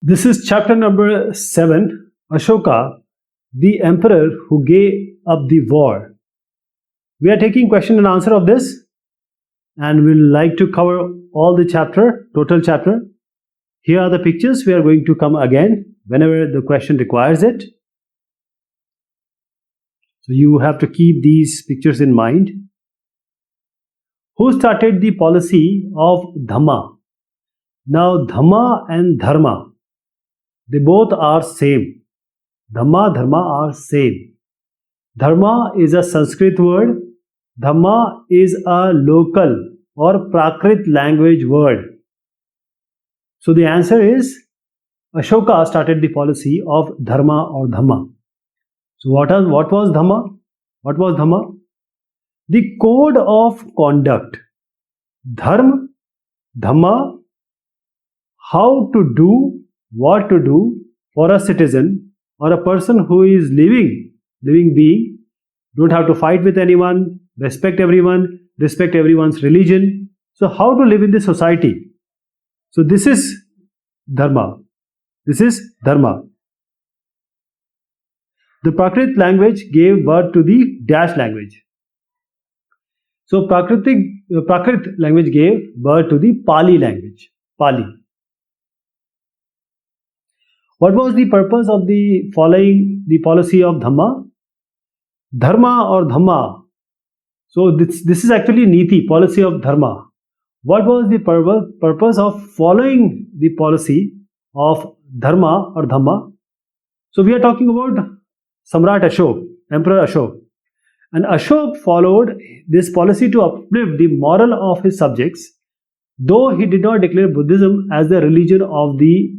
This is chapter number 7, Ashoka, the emperor who gave up the war. We are taking question and answer of this, and we'll like to cover all the chapter, total chapter. Here are the pictures. We are going to come again whenever the question requires it. So you have to keep these pictures in mind. Who started the policy of Dhamma? Now Dhamma and Dharma, they both are same. Dhamma, Dharma are same. Dharma is a Sanskrit word. Dhamma is a local or Prakrit language word. So the answer is Ashoka started the policy of Dharma or Dhamma. So what was Dhamma? What was Dhamma? The code of conduct. Dharma, Dhamma, how to do, what to do for a citizen or a person who is living being. Don't have to fight with anyone, respect everyone's religion. So how to live in this society? So this is Dharma. This is Dharma. The Prakrit language gave birth to the Dash language. So Prakrit language gave birth to the Pali language. Pali. What was the purpose of the following the policy of Dhamma? Dharma or Dhamma. So this is actually Niti, policy of Dharma. What was the purpose of following the policy of Dharma or Dhamma? So we are talking about Samrat Ashok, Emperor Ashok. And Ashok followed this policy to uplift the moral of his subjects, though he did not declare Buddhism as the religion of the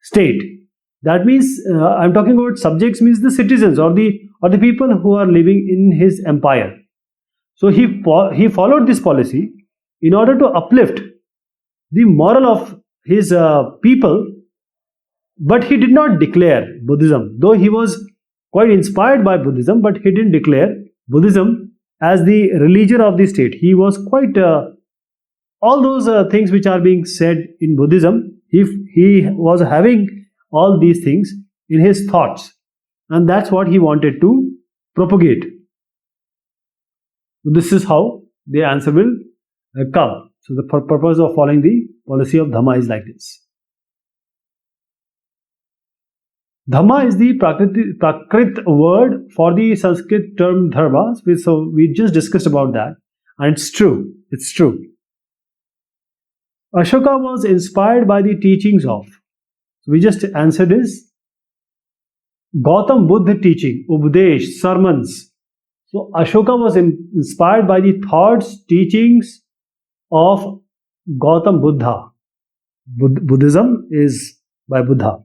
state. That means I'm talking about subjects means the citizens or the people who are living in his empire. So he followed this policy in order to uplift the moral of his people, but he did not declare Buddhism, though he was quite inspired by Buddhism, but he didn't declare Buddhism as the religion of the state. He was quite all those things which are being said in Buddhism, he was having all these things in his thoughts, and that's what he wanted to propagate. So this is how the answer will come. So the purpose of following the policy of Dhamma is like this. Dhamma is the Prakrit word for the Sanskrit term dharma. So we just discussed about that, and it's true. It's true. Ashoka was inspired by the teachings of. So we just answered this. Gautam Buddha teaching, Upadesh, sermons. So Ashoka was inspired by the thoughts, teachings of Gautam Buddha. Buddhism is by Buddha.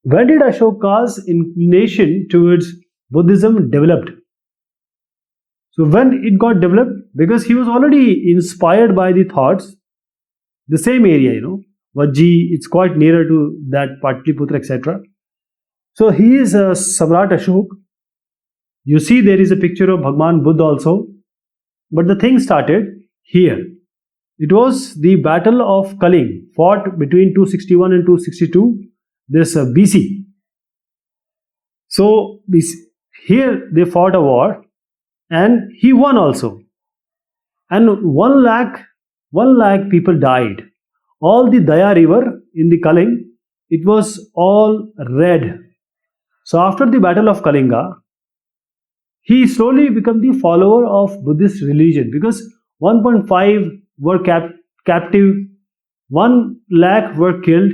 When did Ashoka's inclination towards Buddhism developed? So when it got developed, because he was already inspired by the thoughts, the same area, Vajji, it's quite nearer to that Patliputra, etc. So he is Samrat Ashok. You see there is a picture of Bhagwan Buddha also. But the thing started here. It was the battle of Kaling, fought between 261 and 262, this BC. So here they fought a war and he won also. And 1 lakh people died. All the Daya river in the Kaling, it was all red. So after the battle of Kalinga, he slowly became the follower of Buddhist religion because 1.5 were captive, 1 lakh were killed.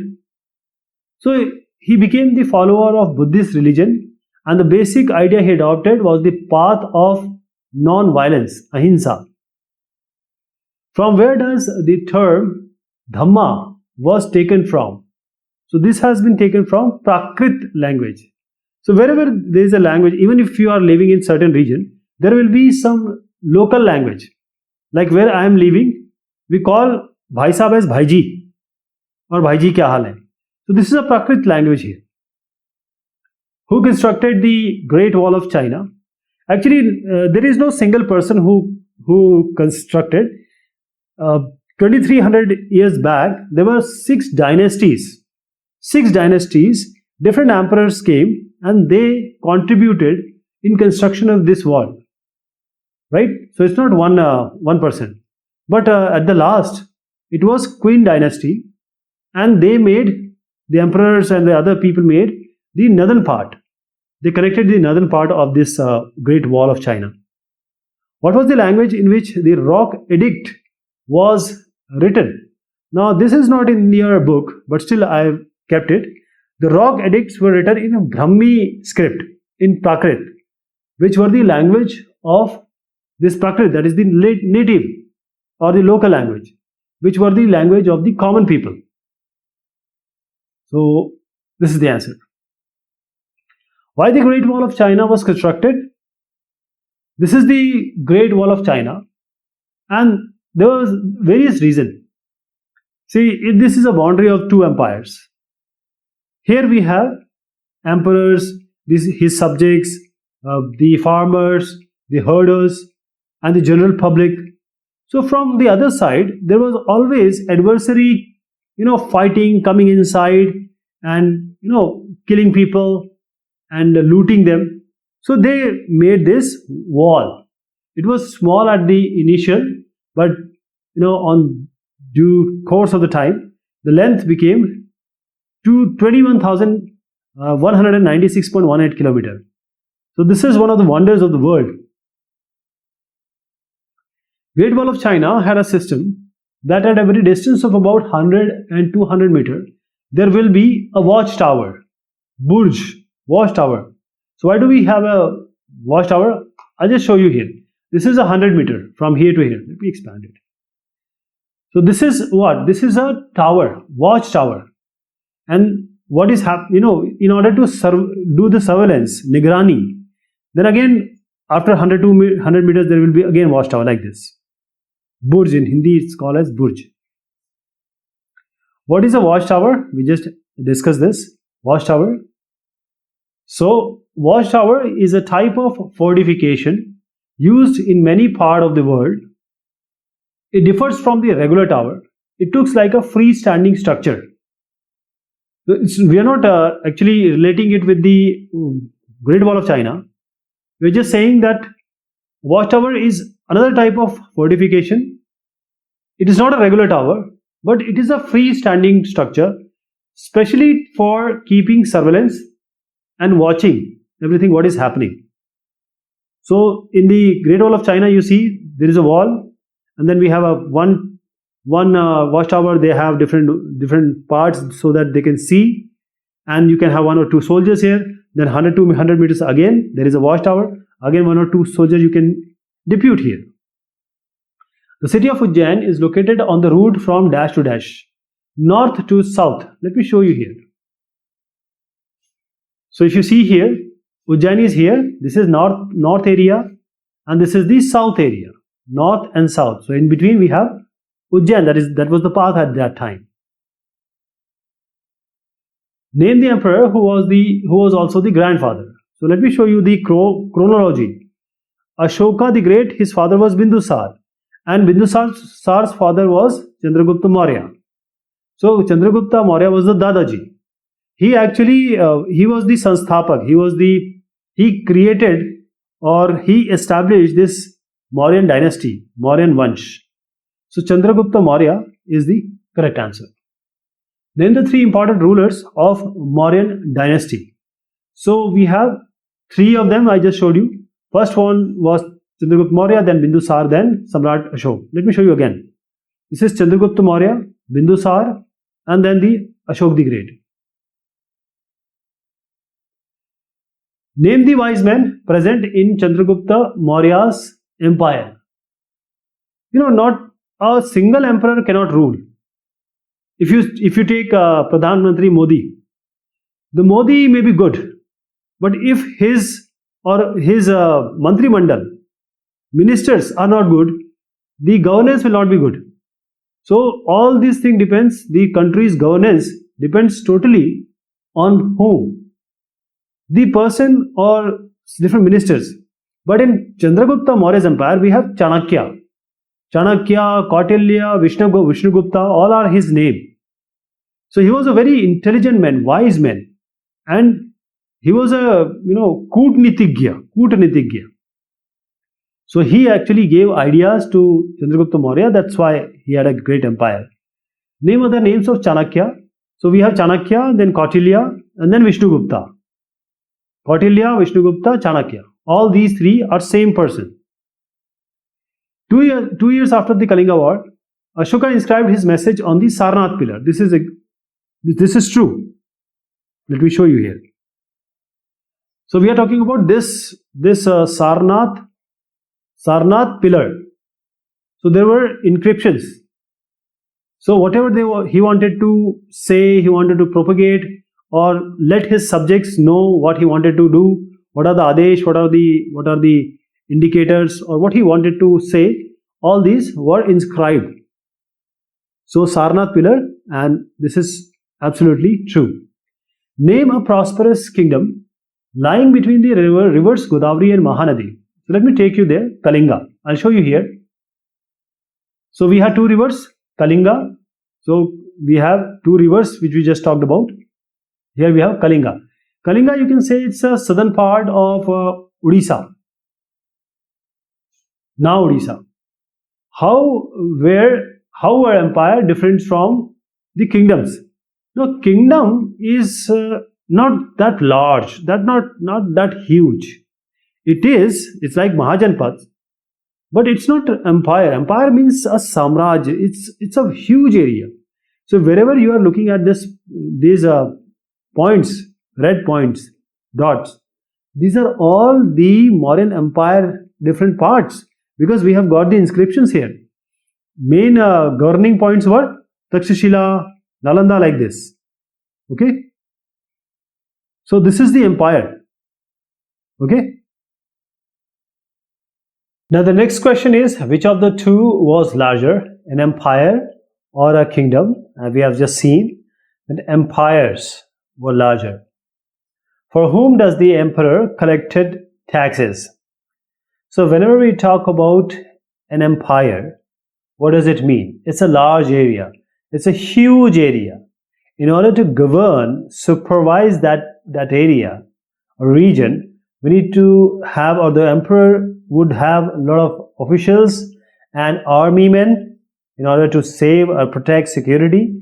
So he became the follower of Buddhist religion, and the basic idea he adopted was the path of non-violence, ahimsa. From where does the term Dhamma was taken from? So this has been taken from Prakrit language. So wherever there is a language, even if you are living in certain region, there will be some local language. Like where I am living, we call Bhai Sahab as Bhaiji or Bhaiji kya hal hai. So this is a Prakrit language here. Who constructed the Great Wall of China? Actually, there is no single person who constructed. 2300 years back, there were six dynasties. Six dynasties, different emperors came and they contributed in construction of this wall. Right? So it's not one person. But at the last, it was Qin dynasty, and they made, the emperors and the other people made the northern part. They connected the northern part of this Great Wall of China. What was the language in which the rock edict was written? Now, this is not in your book, but still I have kept it. The rock edicts were written in a Brahmi script, in Prakrit, which were the language of this Prakrit, that is the native or the local language, which were the language of the common people. So, this is the answer. Why the Great Wall of China was constructed? This is the Great Wall of China, and there was various reasons. See, this is a boundary of two empires. Here we have emperors, his subjects, the farmers, the herders, and the general public. So from the other side, there was always adversary, fighting, coming inside, and killing people and looting them. So they made this wall. It was small at the initial, but on due course of the time, the length became to 21,196.18 kilometers. So this is one of the wonders of the world. Great Wall of China had a system that at a very distance of about 100 and 200 meters, there will be a watchtower, Burj, watchtower. So why do we have a watchtower? I'll just show you here. This is 100 meters from here to here. Let me expand it. So this is what? This is a tower, watchtower. And what is happening, in order to do the surveillance, Nigrani, then again, after 100 meters, there will be again watchtower like this. Burj, in Hindi it's called as Burj. What is a watchtower? We just discussed this. Watchtower. So, watchtower is a type of fortification used in many parts of the world. It differs from the regular tower. It looks like a freestanding structure. We are not actually relating it with the Great Wall of China. We are just saying that watchtower is another type of fortification. It is not a regular tower, but it is a freestanding structure, especially for keeping surveillance and watching everything what is happening. So in the Great Wall of China, you see there is a wall, and then we have a one watchtower. They have different parts so that they can see, and you can have one or two soldiers here. Then 100 to 100 meters again there is a watchtower. Again, one or two soldiers you can depute here. The city of Ujjain is located on the route from dash to dash, north to south. Let me show you here. So if you see here, Ujjain is here. This is north area, and this is the south area, north and south. So in between we have Ujjain. That was the path at that time. Name the emperor who was also the grandfather. So let me show you the chronology. Ashoka the Great, his father was Bindusar, and Bindusar's father was Chandragupta Maurya. So Chandragupta Maurya was the Dadaji. He actually he was the Sansthapak. He created or he established this Mauryan dynasty, Mauryan Vansh. So Chandragupta Maurya is the correct answer. Name the three important rulers of Mauryan dynasty. So we have three of them. I just showed you. First one was Chandragupta Maurya, then Bindusar, then Samrat Ashok. Let me show you again. This is Chandragupta Maurya, Bindusar, and then the Ashok the Great. Name the wise men present in Chandragupta Maurya's empire. Not a single emperor cannot rule. If you take Pradhan Mantri Modi, the Modi may be good, but if his Mantri Mandal ministers are not good, the governance will not be good. So all these things depends. The country's governance depends totally on whom, the person or different ministers. But in Chandragupta Maurya's empire, we have Chanakya. Chanakya, Kautilya, Vishnugupta, all are his name. So he was a very intelligent man, wise man, and he was a Kutnitigya. So he actually gave ideas to Chandragupta Maurya. That's why he had a great empire. Name other names of Chanakya. So we have Chanakya, then Kautilya, and then Vishnugupta. Kautilya, Vishnugupta, Chanakya. All these three are same person. 2 years after the Kalinga War, Ashoka inscribed his message on the Sarnath pillar. This is true. Let me show you here. So we are talking about this Sarnath pillar. So there were inscriptions. So whatever he wanted to say, he wanted to propagate, or let his subjects know what he wanted to do, what are the adesh, what are the indicators, or what he wanted to say, all these were inscribed. So Sarnath pillar, and this is absolutely true. Name a prosperous kingdom lying between the rivers Godavari and Mahanadi. So let me take you there. Kalinga. I'll show you here. So we have two rivers, Kalinga. So we have two rivers which we just talked about. Here we have Kalinga. Kalinga, you can say it's a southern part of Odisha. Now Odisha. How were empire different from the kingdoms? No, kingdom is not that large, not that huge. It's like Mahajanpads, but it's not empire. Empire means a samraj. It's a huge area. So wherever you are looking at these points, red points, dots, these are all the Mauryan Empire different parts, because we have got the inscriptions here. Main governing points were Takshashila, Nalanda, like this. Okay. So this is the empire. Okay. Now the next question is, which of the two was larger, an empire or a kingdom? We have just seen that empires were larger. For whom does the emperor collected taxes? So whenever we talk about an empire, what does it mean? It's a large area. It's a huge area. In order to govern, supervise that area or region, we need to have, or the emperor would have, a lot of officials and army men in order to save or protect security.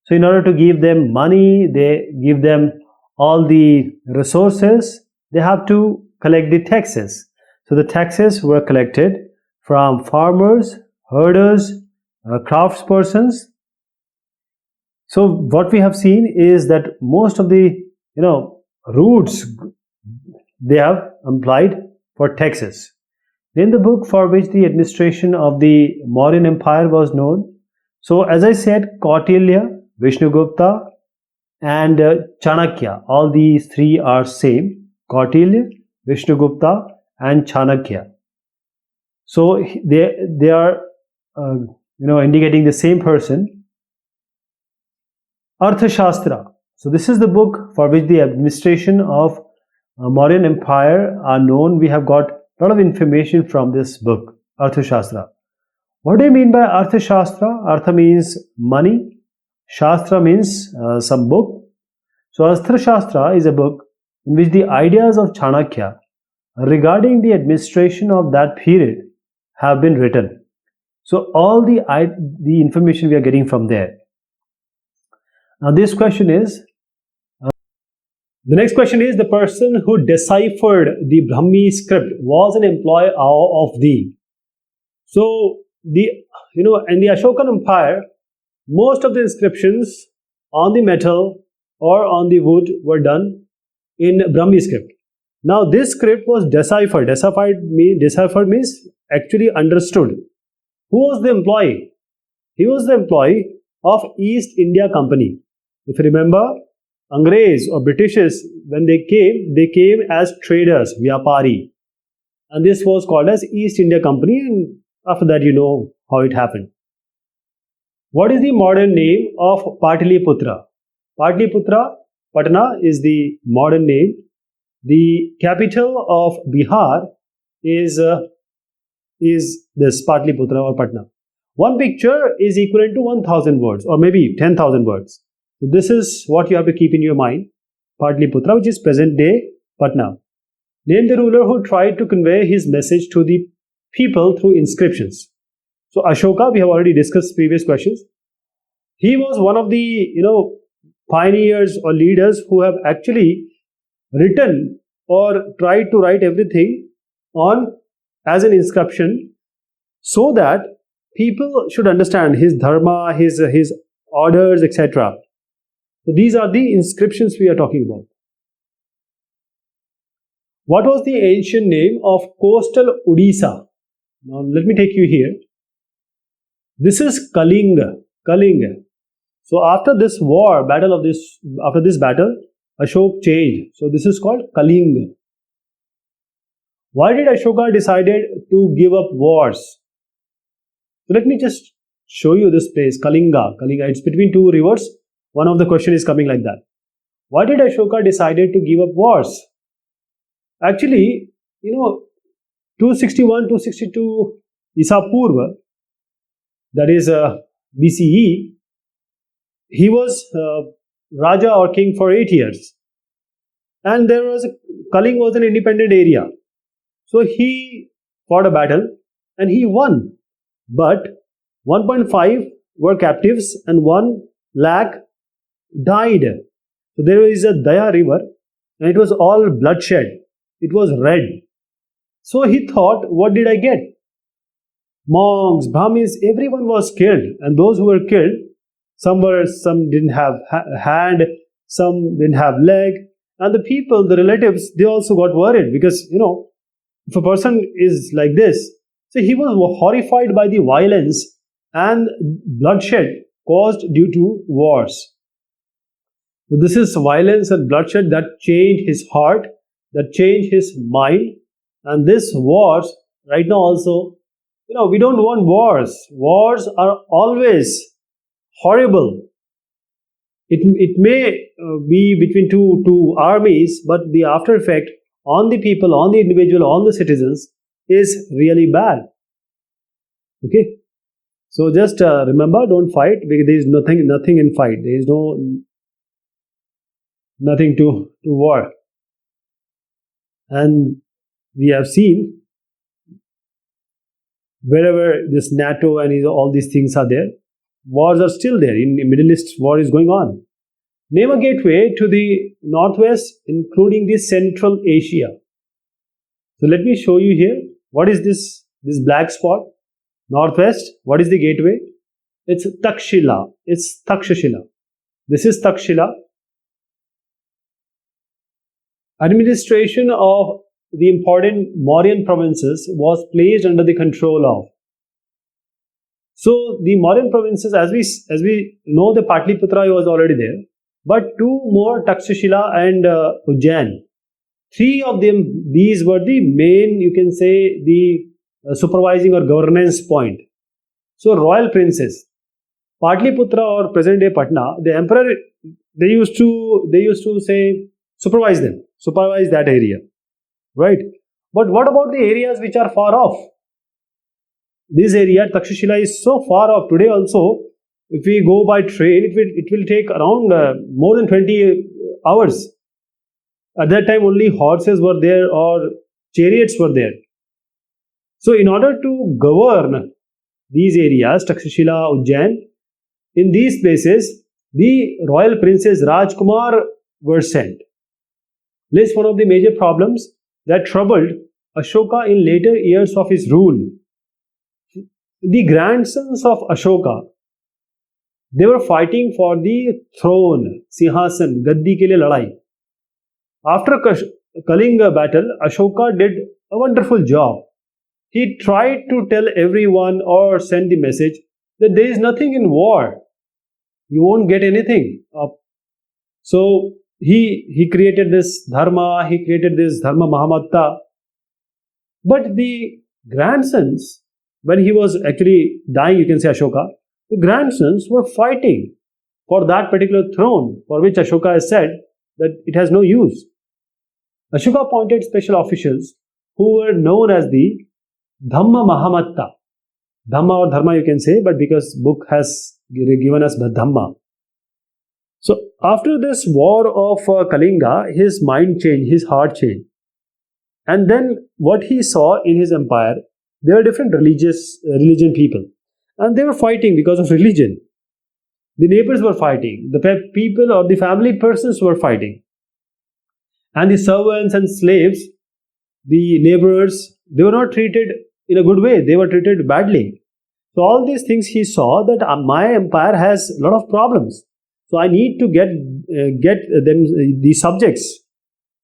So in order to give them money, they give them all the resources, they have to collect the taxes. So the taxes were collected from farmers, herders, craftspersons. So what we have seen is that most of the routes they have applied for taxes. In the book for which the administration of the Mauryan Empire was known. So as I said, Kautilya, Vishnugupta, and Chanakya, all these three are same. Kautilya, Vishnugupta, and Chanakya. So they are indicating the same person. Arthashastra. So this is the book for which the administration of Mauryan Empire are known. We have got a lot of information from this book, Arthashastra. What do you mean by Arthashastra? Artha means money. Shastra means some book. So Arthashastra is a book in which the ideas of Chanakya regarding the administration of that period have been written. So all the information we are getting from there. Now this question is, the next question is, the person who deciphered the Brahmi script was an employee of the. So in the Ashokan Empire, most of the inscriptions on the metal or on the wood were done in Brahmi script. Now this script was deciphered. Deciphered means actually understood. Who was the employee? He was the employee of East India Company. If you remember, Angrez or Britishes, when they came as traders, Vyapari. And this was called as East India Company, and after that you know how it happened. What is the modern name of Pataliputra? Pataliputra, Patna is the modern name. The capital of Bihar is is this Patliputra or Patna. One picture is equivalent to 1000 words or maybe 10,000 words. So this is what you have to keep in your mind. Patliputra, which is present day Patna. Name the ruler who tried to convey his message to the people through inscriptions. So Ashoka, we have already discussed previous questions. He was one of the pioneers or leaders who have actually written or tried to write everything on as an inscription so that people should understand his dharma, his orders, etc. So these are the inscriptions we are talking about. What was the ancient name of coastal Odisha? Now let me take you here. This is Kalinga. Kalinga. So after this war, after this battle, Ashok changed. So this is called Kalinga. Why did Ashoka decided to give up wars? So let me just show you this place, Kalinga. Kalinga, it's between two rivers. One of the question is coming like that. Why did Ashoka decided to give up wars? Actually, 261, 262 Isa Purva, that is BCE, he was Raja or king for 8 years. And Kaling was an independent area. So he fought a battle and he won. But 1.5 were captives and 1 lakh died. So there is a Daya river and it was all bloodshed. It was red. So he thought, what did I get? Monks, Brahmins, everyone was killed. And those who were killed, some didn't have hand, some didn't have leg. And the people, the relatives, they also got worried because, if a person is like this, so he was horrified by the violence and bloodshed caused due to wars. So this is violence and bloodshed that changed his heart, that changed his mind. And this wars, right now also, we don't want wars. Wars are always horrible. It may be between two armies, but the after effect on the people, on the individual, on the citizens is really bad. Okay? So just remember, don't fight because there is nothing in fight. There is nothing to war. And we have seen wherever this NATO and all these things are there, wars are still there. In the Middle East, war is going on. Name a gateway to the northwest, including the Central Asia. So let me show you here. What is this black spot? Northwest. What is the gateway? It's Takshila. It's Takshashila. This is Takshila. Administration of the important Mauryan provinces was placed under the control of. So the Mauryan provinces, as we know, the Patliputra was already there, but 2 more, Takshashila and Ujjain. 3 of them, these were the main, you can say, the supervising or governance point. So royal princes, Patliputra or present day Patna, the emperor, they used to say supervise that area, right? But what about the areas which are far off? This area, Takshashila, is so far off. Today also, if we go by train, it will take around more than 20 hours. At that time, only horses were there or chariots were there. So, in order to govern these areas, Takshashila, Ujjain, in these places, the royal princes Rajkumar were sent. List one of the major problems that troubled Ashoka in later years of his rule. The grandsons of Ashoka, they were fighting for the throne, Sinhasan, Gaddi ke liye ladai. After Kalinga battle, Ashoka did a wonderful job. He tried to tell everyone or send the message that there is nothing in war. You won't get anything. So he created this dharma, he created this dharma Mahamatta. But the grandsons, when he was actually dying, you can say Ashoka, the grandsons were fighting for that particular throne, for which Ashoka has said that it has no use. Ashoka appointed special officials who were known as the Dhamma Mahamatta. Dhamma or Dharma you can say, but because book has given us Dhamma. So after this war of Kalinga, his mind changed, his heart changed. And then what he saw in his empire, there were different religion people. And they were fighting because of religion. The neighbors were fighting. The people or the family persons were fighting. And the servants and slaves, the neighbors, they were not treated in a good way. They were treated badly. So all these things he saw that my empire has a lot of problems. So I need to get them, the subjects,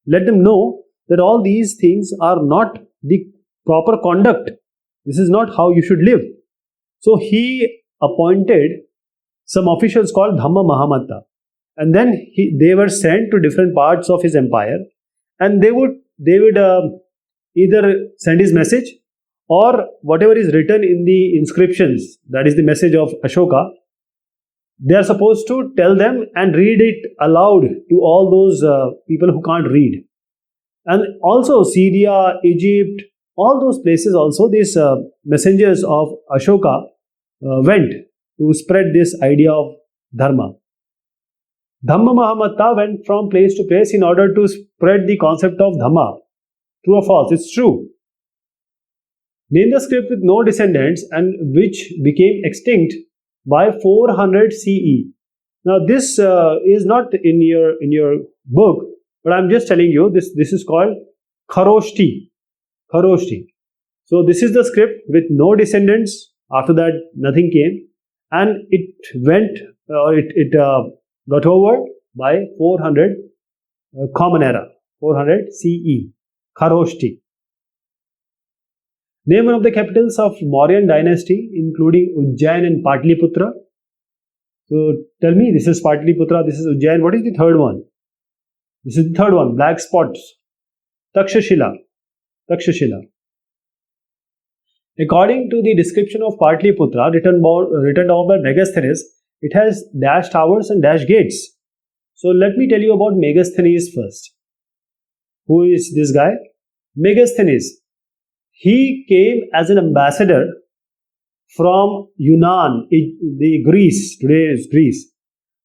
let them know that all these things are not the proper conduct. This is not how you should live. So he appointed some officials called Dhamma Mahamatta. And then they were sent to different parts of his empire, and they would either send his message, or whatever is written in the inscriptions, that is the message of Ashoka, they are supposed to tell them and read it aloud to all those people who can't read. And also Syria, Egypt, all those places also, these messengers of Ashoka went to spread this idea of Dharma. Dhamma Mahamatta went from place to place in order to spread the concept of Dhamma. True or false? It's true. Name the script with no descendants and which became extinct by 400 CE. Now this is not in your book, but I'm just telling you this is called Kharoshti. Kharoshti. So this is the script with no descendants. After that, nothing came, and it went or it got over by 400 Common Era, 400 CE. Kharoshti. Name one of the capitals of Mauryan dynasty, including Ujjain and Patliputra. So tell me, this is Patliputra, this is Ujjain. What is the third one? This is the third one, black spots. Takshashila. Takshashila. According to the description of Patliputra written down by Megasthenes, it has dash towers and dash gates. So let me tell you about Megasthenes first. Who is this guy? Megasthenes. He came as an ambassador from Yunnan, the Greece, today is Greece,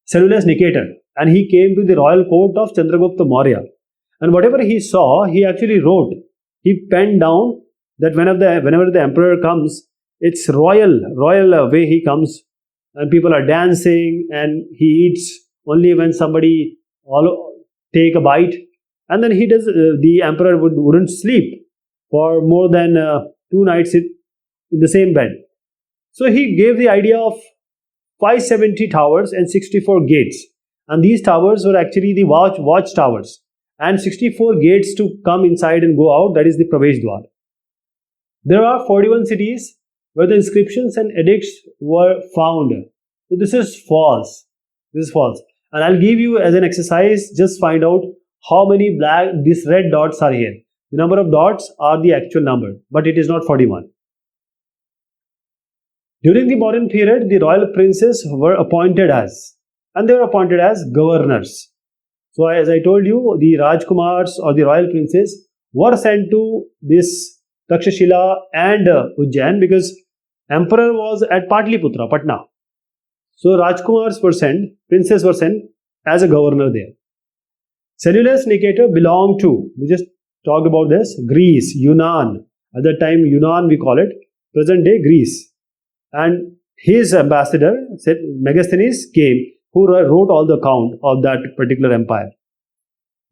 Seleucus Nicator, and he came to the royal court of Chandragupta Maurya. And whatever he saw, he actually wrote. He penned down that whenever the emperor comes, it's royal way he comes, and people are dancing, and he eats only when somebody take a bite, and then the emperor wouldn't sleep for more than 2 nights in the same bed. So he gave the idea of 570 towers and 64 gates, and these towers were actually the watch towers, and 64 gates to come inside and go out, that is the Pravesh Dwar. There are 41 cities where the inscriptions and edicts were found. So this is false. This is false. And I'll give you as an exercise, just find out how many these red dots are here. The number of dots are the actual number, but it is not 41. During the modern period, the royal princes were appointed as, and they were appointed as governors. So as I told you, the Rajkumars or the royal princes were sent to this Takshashila and Ujjain because emperor was at Patliputra, Patna. So Rajkumars were sent, princes were sent as a governor there. Seleucus Nicator belonged to, we just talked about this, Greece, Yunnan. At that time, Yunnan we call it, present day Greece. And his ambassador, Megasthenes, came, who wrote all the account of that particular empire.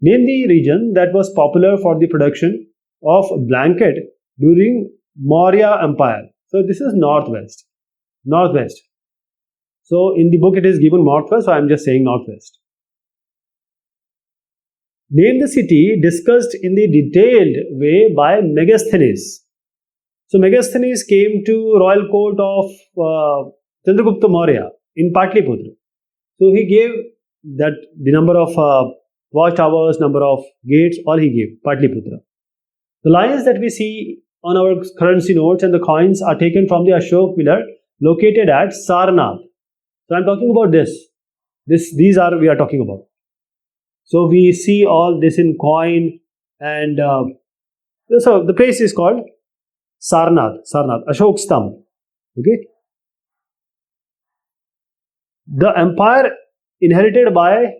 Name the region that was popular for the production of blanket during Maurya Empire. So this is northwest. Northwest. So in the book it is given northwest, so I am just saying northwest. Name the city discussed in the detailed way by Megasthenes. So Megasthenes came to royal court of Chandragupta Maurya in Patliputra. So he gave that the number of watchtowers, number of gates, all he gave, Patliputra. The lines that we see on our currency notes and the coins are taken from the Ashok pillar located at Sarnath. So I am talking about this. These are we are talking about. So we see all this in coin, and so the place is called Sarnath, Ashok Stamp. Okay. The empire inherited by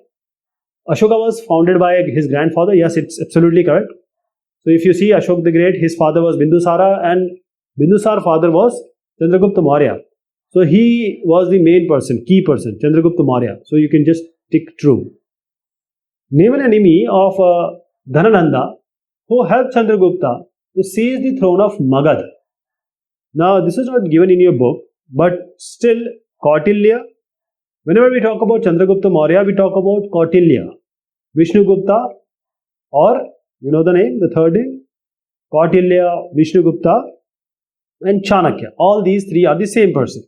Ashoka was founded by his grandfather. Yes, it's absolutely correct. So if you see Ashok the Great, his father was Bindusara and Bindusar's father was Chandragupta Maurya. So he was the main person, key person, Chandragupta Maurya. So you can just tick true. Name an enemy of Dhanananda who helped Chandragupta to seize the throne of Magad. Now this is not given in your book, but still Kautilya. Whenever we talk about Chandragupta Maurya, we talk about Kautilya, Vishnugupta, or you know the name, the third name, Kautilya, Vishnugupta, and Chanakya. All these three are the same person.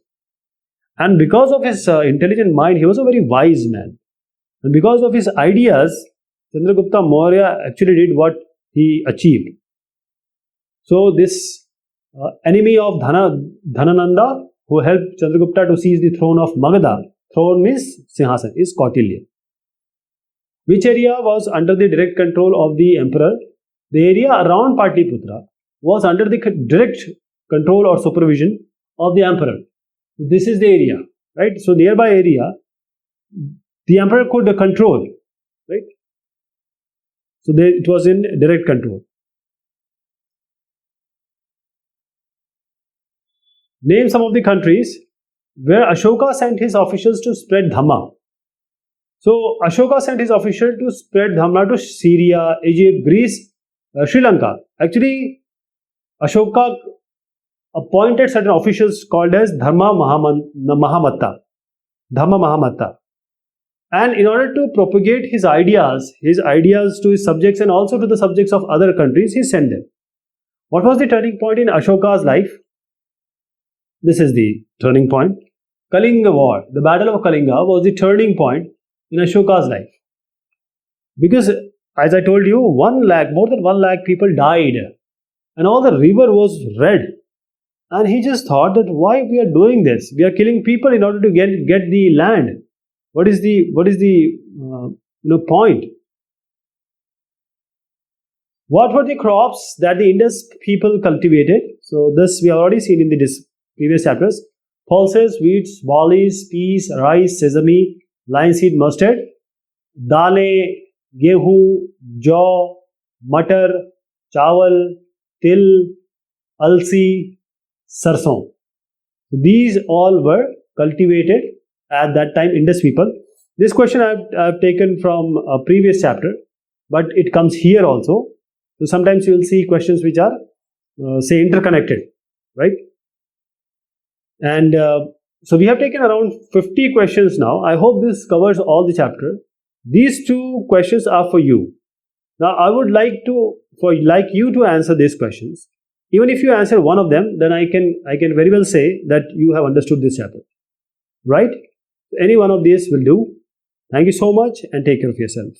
And because of his intelligent mind, he was a very wise man. And because of his ideas, Chandragupta Maurya actually did what he achieved. So this enemy of Dhanananda, who helped Chandragupta to seize the throne of Magadha, throne means Sinhasan, is Kautilya. Which area was under the direct control of the emperor? The area around Patliputra was under the direct control or supervision of the emperor. This is the area, right? So nearby area, the emperor could control, right? So it was in direct control. Name some of the countries where Ashoka sent his officials to spread Dhamma. So Ashoka sent his officials to spread Dhamma to Syria, Egypt, Greece, Sri Lanka. Actually, Ashoka appointed certain officials called as Dhamma Mahamatta. Dhamma Mahamatta. And in order to propagate his ideas to his subjects and also to the subjects of other countries, he sent them. What was the turning point in Ashoka's life? This is the turning point. Kalinga War, the Battle of Kalinga was the turning point in Ashoka's life. Because as I told you, more than 1 lakh people died and all the river was red. And he just thought that why we are doing this? We are killing people in order to get the land. What is the point? What were the crops that the Indus people cultivated? So this we have already seen in the previous chapters. Pulses, wheats, barleys, peas, rice, sesame, linseed, mustard, dale, gehu, jaw, matar, chawal, til, alsi, sarson. These all were cultivated at that time, Indus people. This question I have taken from a previous chapter, but it comes here also. So sometimes you will see questions which are say interconnected, right? And so we have taken around 50 questions now. I hope this covers all the chapter. These 2 questions are for you. Now I would like you to answer these questions. Even if you answer one of them, then I can very well say that you have understood this chapter, right? Any one of these will do. Thank you so much and take care of yourself.